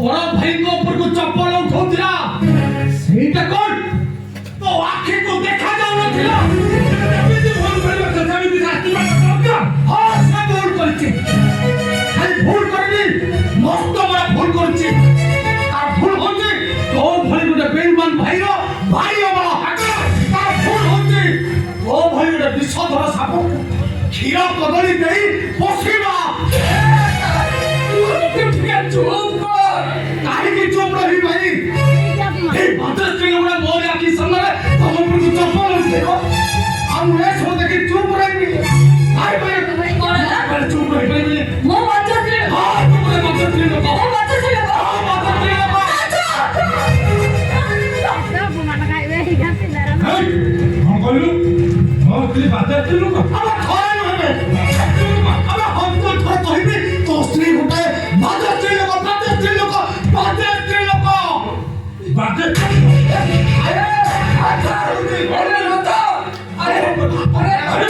बड़ भाई को ऊपर को चप्पल उठौथिला सेटा कोन तो आंखें को देखा जाउ नथिला एमिति भूल करबा तथापि दिखाती बाटा हां से भूल करछि खाली भूल करनी मस्त बड़ा भूल करछि तार भूल होछि तो भली गुटे बेईमान भाईरो भाई बड़ा हाका तार भूल होछि तो भली गुटे विषधर साप क्षीर कदली देई पोषिबा चुप कर काहे की चुप रही भाई ए मात्र स्त्री हमरा मोर आखी सामने हम ऊपर को चप्पल देखो हम ने सो देखि चुप रही भाई भाई कोन चुप रही भाई मो मात्र स्त्री हां चुप रही मात्र स्त्री लोग ओ मात्र स्त्री लोग हां मात्र स्त्री लोग सब माटा खाइबे ही घासे दरा हम कहलु हां तुई मात्र स्त्री लोग अब थोड़ा न हमें अब हम तो थोड़ा कहिबे तो स्त्री होता है मात्र स्त्री लोग बातें अरे अरे लता अरे अरे अरे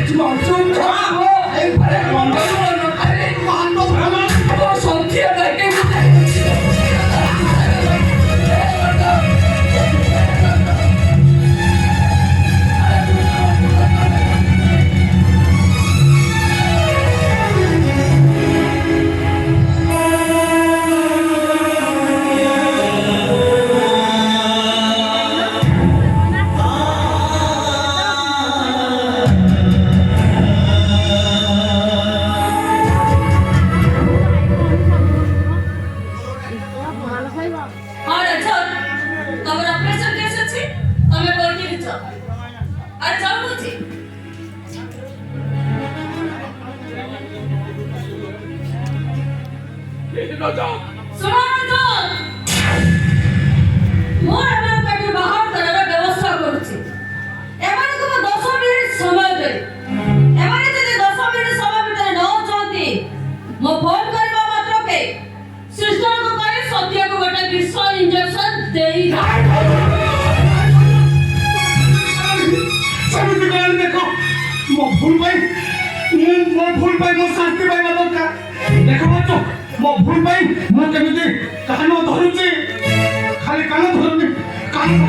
चुप अरे अरे मान दो वो संख्या लेके